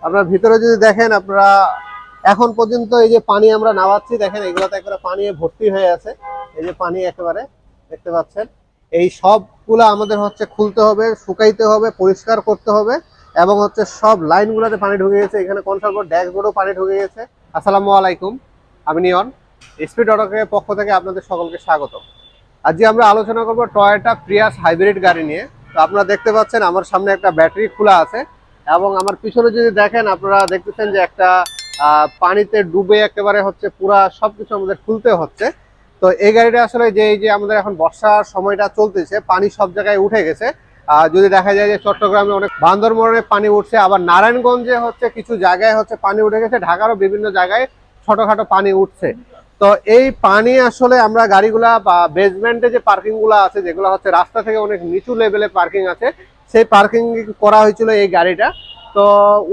আপনার ভিতরে যদি দেখেন আপনারা এখন পর্যন্ত এই যে পানি আমরা নামাচ্ছি, দেখেন এগুলোতে একেবারে পানি ভর্তি হয়ে আছে। এই যে পানি একেবারে দেখতে পাচ্ছেন, এই সবগুলো আমাদের হচ্ছে খুলতে হবে, শুকাইতে হবে, পরিষ্কার করতে হবে এবং হচ্ছে সব লাইনগুলোতে পানি ঢুকে গেছে। এখানে কনসাল বোর্ড ড্যাশবোর্ডও পানি ঢুকে গেছে। আসসালামু আলাইকুম, আমি নিয়ন, স্পিড অটোকের পক্ষ থেকে আপনাদের সকলকে স্বাগত। আজকে আমরা আলোচনা করব টয়োটা প্রিয়াস হাইব্রিড গাড়ি নিয়ে। তো আপনারা দেখতে পাচ্ছেন আমার সামনে একটা ব্যাটারি খোলা আছে এবং আমার পিছনে যদি দেখেন আপনারা দেখতেছেন যে একটা পানিতে ডুবে একেবারে হচ্ছে পুরা সবকিছু আমাদের খুলতে হচ্ছে। তো এই গাড়িটা আসলে যে আমাদের এখন বর্ষার সময়টা চলতেছে, পানি সব জায়গায় উঠে গেছে। যদি দেখা যায় যে চট্টগ্রামে অনেক, বান্দরবনে পানি উঠছে, আবার নারায়ণগঞ্জে হচ্ছে কিছু জায়গায় হচ্ছে পানি উঠে গেছে, ঢাকারও বিভিন্ন জায়গায় ছোটখাটো পানি উঠছে। তো এই পানি আসলে আমরা গাড়িগুলা বা বেসমেন্টে যে পার্কিং গুলা আছে, যেগুলো হচ্ছে রাস্তা থেকে অনেক নিচু লেভেলে পার্কিং আছে, সেই পার্কিং করা হয়েছিল এই গাড়িটা। তো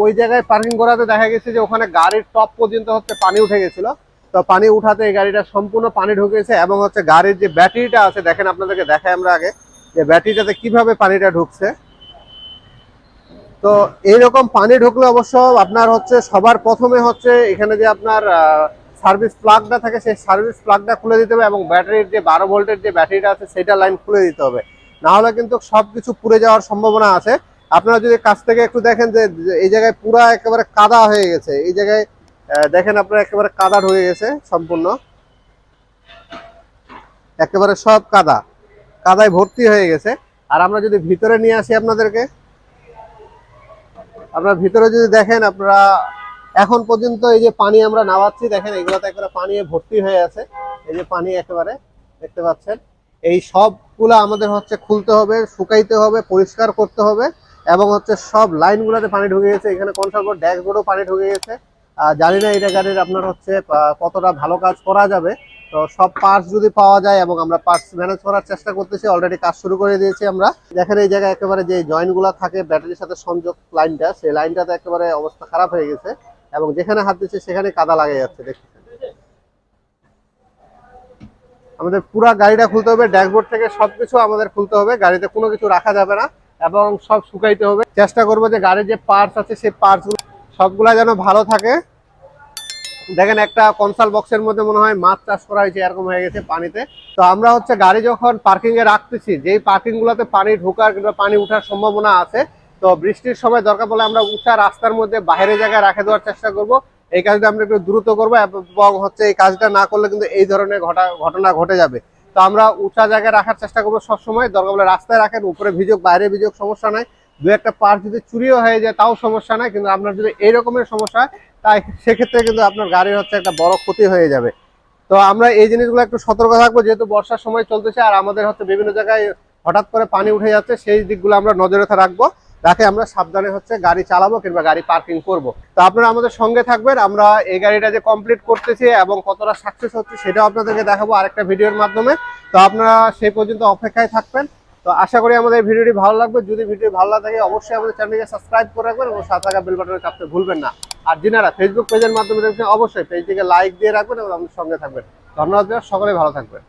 ওই জায়গায় পার্কিং করাতে দেখা গেছে যে ওখানে গাড়ির টপ পর্যন্ত হচ্ছে পানি উঠে গেছিল। তো পানি উঠাতে এই গাড়িটা সম্পূর্ণ পানি ঢুকেছে এবং হচ্ছে গাড়ির যে ব্যাটারিটা আছে, দেখেন আপনাদেরকে দেখাই আমরা আগে যে ব্যাটারিটাতে কিভাবে পানিটা ঢুকছে। তো এইরকম পানি ঢুকলে অবশ্য আপনার হচ্ছে সবার প্রথমে হচ্ছে এখানে যে আপনার সার্ভিস প্লাগটা থাকে, সেই সার্ভিস প্লাগটা খুলে দিতে হবে এবং ব্যাটারির যে 12 ভোল্টের যে ব্যাটারিটা আছে সেটা লাইন খুলে দিতে হবে, না হলে কিন্তু সবকিছু পুড়ে যাওয়ার সম্ভাবনা আছে। আপনারা যদি কাছ থেকে একটু দেখেন যে এই জায়গায় পুরা একেবারে কাদা হয়ে গেছে, এই জায়গায় দেখেন আপনারা একেবারে কাদা ঢুকে গেছে, সম্পূর্ণ একেবারে সব কাদায় ভর্তি হয়ে গেছে। আর আমরা যদি ভিতরে নিয়ে আসি আপনাদেরকে, আপনার ভিতরে যদি দেখেন আপনারা এখন পর্যন্ত এই যে পানি আমরা নামাচ্ছি, দেখেন এগুলোতে একেবারে পানি ভর্তি হয়ে আছে। এই যে পানি একেবারে দেখতে পাচ্ছেন, এই সবগুলো আমাদের হচ্ছে খুলতে হবে, শুকাইতে হবে, পরিষ্কার করতে হবে এবং হচ্ছে সব লাইনগুলোতে পানি ঢুকে গেছে। এখানে কনসাল বোর্ড ড্যাশবোর্ডও পানি ঢুকে গেছে। জানি না এটা গাড়ির আপনার হচ্ছে কতটা ভালো কাজ করা যাবে। তো সব পার্টস যদি পাওয়া যায় এবং আমরা পার্টস ম্যানেজ করার চেষ্টা করতেছি, অলরেডি কাজ শুরু করে দিয়েছি আমরা। দেখেন এই জায়গায় একেবারে যে জয়েন্ট গুলা থাকে ব্যাটারির সাথে সংযোগ লাইনটা, সেই লাইনটাতে একেবারে অবস্থা খারাপ হয়ে গেছে এবং যেখানে হাত দিচ্ছে সেখানে কাদা লাগে যাচ্ছে। দেখছেন আমাদের পুরো গাড়িটা খুলতে হবে, ড্যাশবোর্ড থেকে সবকিছু আমাদের খুলতে হবে, গাড়িতে কোনো কিছু রাখা যাবে না এবং সব শুকাইতে হবে। চেষ্টা করবো যে গাড়ির যে পার্টস আছে সেই পার্টস গুলো সবগুলা যেন ভালো থাকে। দেখেন একটা কনসাল বক্সের মধ্যে মনে হয় মাছ চাষ করা হয়েছে, এরকম হয়ে গেছে পানিতে। তো আমরা হচ্ছে গাড়ি যখন পার্কিং এ রাখতেছি, যেই পার্কিং গুলোতে পানি ঢোকার কিংবা পানি উঠার সম্ভাবনা আছে, তো বৃষ্টির সময় দরকার পড়লে আমরা উঁচা রাস্তার মধ্যে বাইরে জায়গায় রাখে দেওয়ার চেষ্টা করব। এই কাজটা আমরা একটু দ্রুত করবো এবং হচ্ছে এই কাজটা না করলে কিন্তু এই ধরনের ঘটনা ঘটে যাবে। তো আমরা উঁচা জায়গায় রাখার চেষ্টা করবো সবসময়। দরকার পড়লে রাস্তায় রাখেন, উপরে ভিজুক বাইরে ভিজুক সমস্যা নাই। দু একটা পার্ট যদি চুরিও হয়ে যায় তাও সমস্যা নাই, কিন্তু আপনার যদি এই রকমের সমস্যা হয় তাই সেক্ষেত্রে কিন্তু আপনার গাড়ির হচ্ছে একটা বড় ক্ষতি হয়ে যাবে। তো আমরা এই জিনিসগুলো একটু সতর্ক থাকবো, যেহেতু বর্ষার সময় চলতেছে আর আমাদের হচ্ছে বিভিন্ন জায়গায় হঠাৎ করে পানি উঠে যাচ্ছে, সেই দিকগুলো আমরা নজরে রাখবো, রাখে আমরা সাবধানে হচ্ছে গাড়ি চালাবো কিংবা গাড়ি পার্কিং করব। তো আপনারা আমাদের সঙ্গে থাকবেন, আমরা এই গাড়িটা যে কমপ্লিট করতেছি এবং কতটা সাকসেস হচ্ছে সেটাও আপনাদেরকে দেখাবো আরেকটা ভিডিওর মাধ্যমে। তো আপনারা সেই পর্যন্ত অপেক্ষায় থাকবেন। তো আশা করি আমাদের ভিডিওটি ভালো লাগবে। যদি ভিডিও ভালো লাগে অবশ্যই আমাদের চ্যানেলকে সাবস্ক্রাইব করে রাখবেন এবং সাথে থাকা বেল বাটনে চাপতে ভুলবেন না। আর যিনারা ফেসবুক পেজের মাধ্যমে দেখছেন অবশ্যই পেজটিকে লাইক দিয়ে রাখবেন এবং আমাদের সঙ্গে থাকবেন। ধন্যবাদ, সকলে ভালো থাকবেন।